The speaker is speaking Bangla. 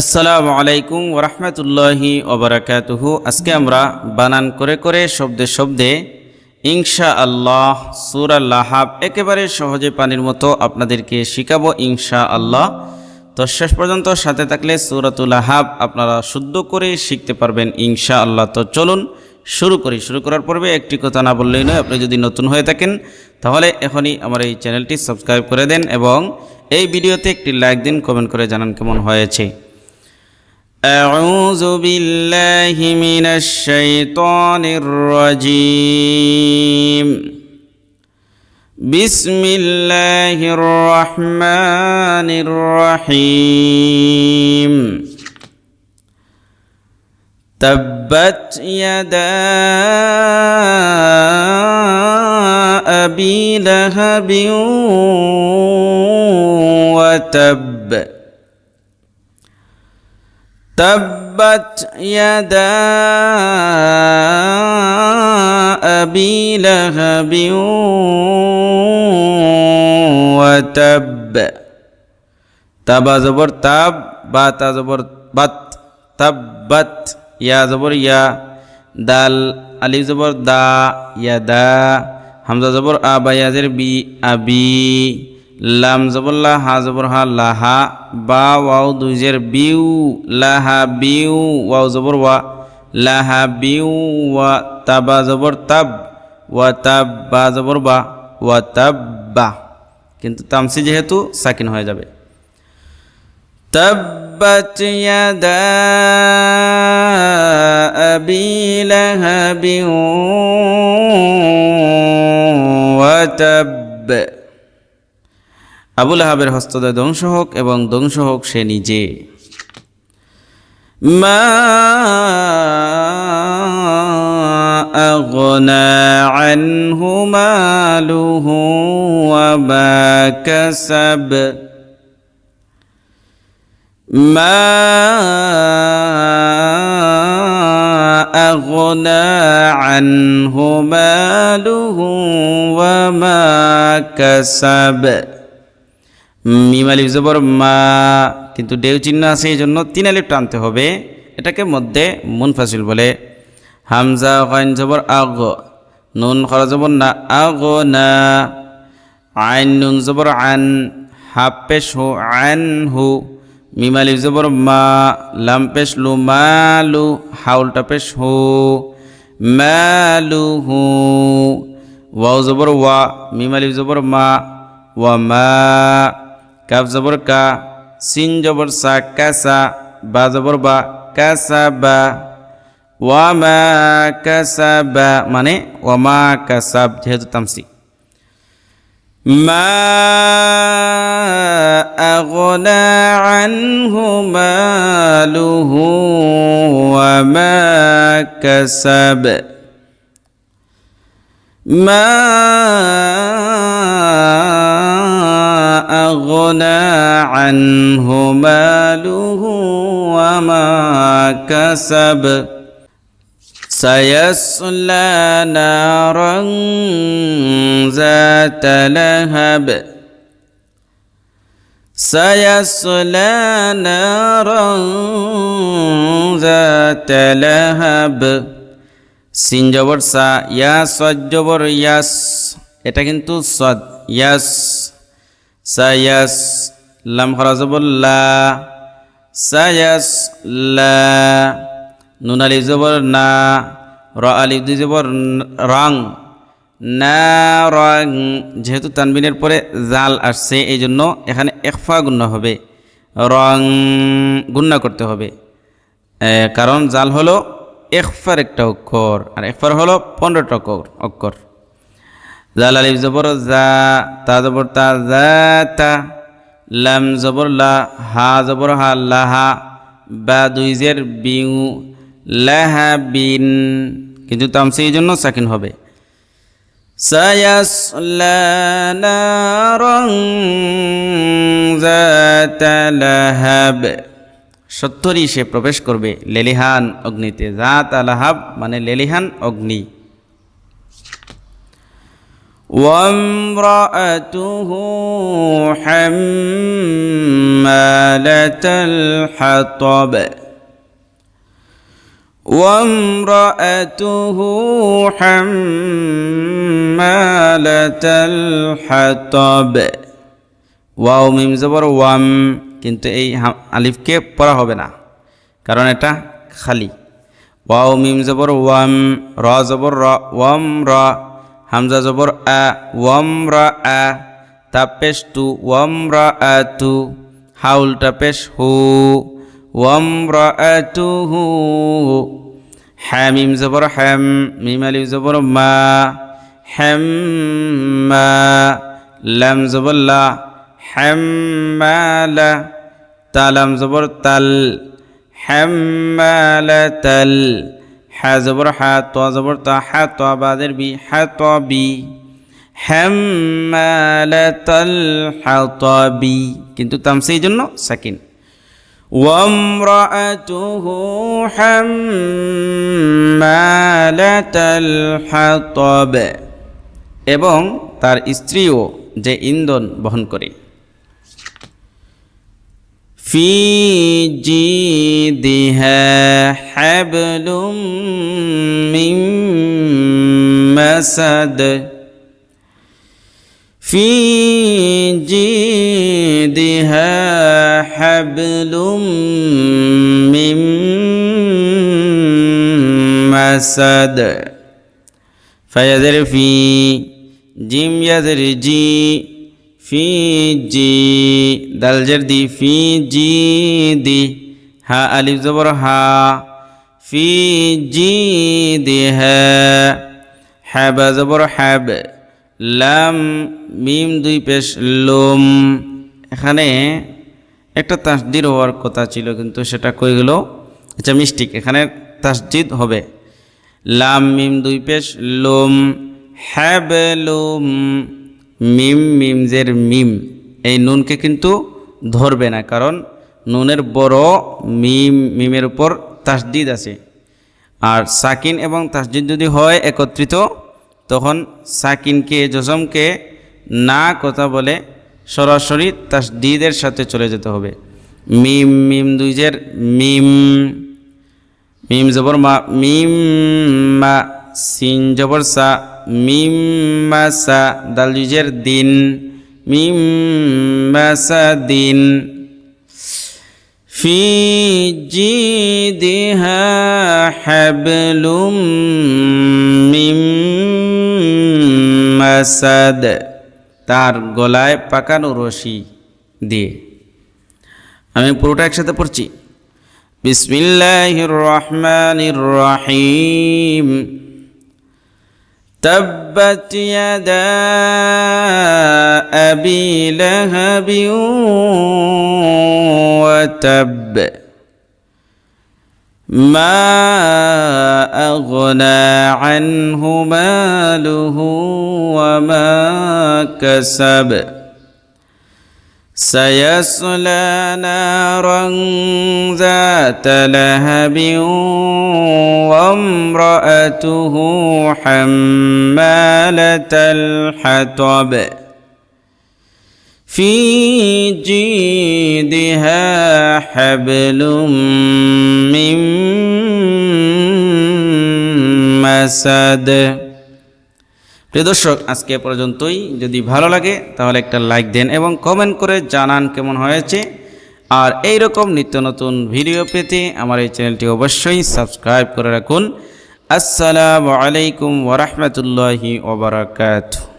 আসসালামু আলাইকুম ওরহমতুল্লাহি ওবরাকাতুহু। আজকে আমরা বানান করে করে শব্দে শব্দে ইনশাআল্লাহ সূরা লাহাব একেবারে সহজে পানির মতো আপনাদেরকে শিখাবো ইনশাআল্লাহ। তো শেষ পর্যন্ত সাথে থাকলে সূরাতুল লাহাব আপনারা শুদ্ধ করে শিখতে পারবেন ইনশাআল্লাহ। তো চলুন শুরু করি। শুরু করার পূর্বে একটি কথা না বললেই নয়, আপনি যদি নতুন হয়ে থাকেন তাহলে এখনই আমার এই চ্যানেলটি সাবস্ক্রাইব করে দেন এবং এই ভিডিওতে একটি লাইক দিন, কমেন্ট করে জানান কেমন হয়েছে। أعوذ بالله من الشيطان الرجيم بسم الله الرحمن الرحيم تبت يدا أبي لهب وتب تبت يدا أبي لهب وتب تبا زبر تاب باتا زبر بت تبت يا زبر يا دال ألف زبر دا يدا حمزة زبر آبا يا زر بي أبي লাম জবর লা হা জবর হা লাহা বা ওয়াও দুই জের বিউ লাহা বিউ ওয়াও জবর ওয়া লাহা বিউ ওয়া তাবা জবর তাব ওয়া তাব বা জবর বা ওয়া তাব্বা, কিন্তু তামসি যেহেতু সাকিন হয়ে যাবে। তাব্বাত ইয়াদা আবি লাহাবি ওয়া তাব। আবু লাহাবের হস্তদ্বয় ধ্বংস হোক এবং ধ্বংস হোক সে নিজে। মা আগনা আনহু মালুহু ওয়া মা কাসাব মা আগনা আনহু মালুহু ওয়া মা কাসাব। মিম আলিফ জবর মা, কিন্তু ডেউ চিহ্ন আছে এই জন্য 3 আলিফ টানতে হবে, এটাকে মধ্যে মুনফাসিল বলে। হামজা গাইন জবর আগ, নুন খরা জবর না আগ না, আইন নুন জবর আন, হা পেশ হু আন হু, মিম আলিফ জবর মা, লাম পেশ লু মালু, হাউলটা পেশ হু মালু হু, ওয়াও জবর ওয়া, মিম আলিফ জবর মা ওয়া মা, কাফ জবর কা, সিন জবর সা কাসা, বা জবর বা কাসাবা, ওয়া মা কাসাবা মানে ওয়া মা কাসাব যেহেতু তামসি। মা আগনা আনহু মালুহু ওয়া মা কাসাব মা أغنى عنه ماله وما كسب سيصلى نارا ذات لهب سيصلى نارا ذات لهب। সিন জবর সা, ইয়া সদ জবর ইয়াস, এটা কিন্তু সদ ইয়াস। সায়াস লাম খরা জবর লা, সায়াস লা, নুন আলিফ জবর না, র আলিফ দুই জবর রং না রং, যেহেতু তানবিনের পরে জাল আসছে এই জন্য এখানে ইখফা গুন্না হবে, রং গুন্না করতে হবে, কারণ জাল হলো ইখফার একটা অক্ষর আর ইখফার হলো 15টা অক্ষর। জাল আলিফ জবর জা, তা জবর তা জাতা, লাম জবর লা, হা জবর হা লাহা, বা দুই জের বিউ লাহা বিন, কিন্তু তামসি এই জন্য সাকিন হবে। সায়াসলা নারান যাতা লাহাব, সত্তরই সে প্রবেশ করবে লেলিহান অগ্নিতে। যাতা লাহাব মানে লেলিহান অগ্নি। وامرأته حمالة الحطب وامرأته حمالة الحطب ওয়াও মিম জবর ওয়াম, কিন্তু এই আলিফকে পড়া হবে না কারণ এটা খালি। ওয়াও মিম জবর ওয়াম, র জবর র, ওয়াম র, হামজা জবর আ, ওয়াম রা আ, তা পেশ তু, ওয়াম রা আ তু, হাউলটা পেশ হু, ওয়াম রা আ তু হু। হ্যাঁ মিম জবর হ্যাম, মিম আলিফ জবর মা, হ্যাম মা, লাম জবর লা, হাম্মালা, তালাম জবর তাল, হাম্মালাতাল, হা জবর হা, ত জবর তা, হা ত বাদের বি, হা ত বি, হাম্মালাতাল হাতাবি, কিন্তু তামসে এই জন্য সাকিন। ওয়ামরাআতুহু হাম্মালাতাল হাতাব, এবং তার স্ত্রীও যে ইন্ধন বহন করে। ফি জিদিহা হাবলুম মিন মাসাদ, ফি জিদিহা হাবলুম মিন মাসাদ, ফায়াজের ফি, জিম ইয়াজের জি, ফি জি, দাল জের দি, ফি জি দি, হা আলিফ জবর হা, ফি জি দি হা, হ্যাবা জবর হ্যাব, লাম মিম দুই পেশ লোম। এখানে একটা তাসদিদ হওয়ার কথা ছিল কিন্তু সেটা কই গেল, আচ্ছা মিস্টেক, এখানে তাসদিদ হবে। লাম মিম দুই পেশ লোম, হ্যাবলুম, মিম মিম জের মিম, এই নুনকে কিন্তু ধরবে না কারণ নুনের বড় মিম মিমের উপর তাসদিদ আছে। আর সাকিন এবং তাসদিদ যদি হয় একত্রিত তখন সাকিনকে জজমকে না কথা বলে সরাসরি তাসদিদের সাথে চলে যেতে হবে। মিম মিম দুই জের মিম, মিম জবর মা, মিম মা, সিন জবর সা, মিম মাসা, দাল জের দিন, মিম মাসা দিন। ফি জিদিহা হাবলুম মিন মাসাদ, তার গলায় পাকানো রশি দিয়ে। আমি পুরোটা একসাথে পড়ছি। বিসমিল্লাহির রহমানির রহিম। تبت يدا أبي لهب وتب ما أغنى عنه ماله وما كسب سيصلى نارا ذات لهب وامرأته حمالة الحطب في جيدها حبل من مسد। প্রিয় দর্শক, আজকে পর্যন্তই। যদি ভালো লাগে তাহলে একটা লাইক দেন এবং কমেন্ট করে জানান কেমন হয়েছে। আর এই রকম নিত্য নতুন ভিডিও পেতে আমার এই চ্যানেলটি অবশ্যই সাবস্ক্রাইব করে রাখুন। আসসালামু আলাইকুম ওয়া রাহমাতুল্লাহি ওয়া বারাকাতুহু।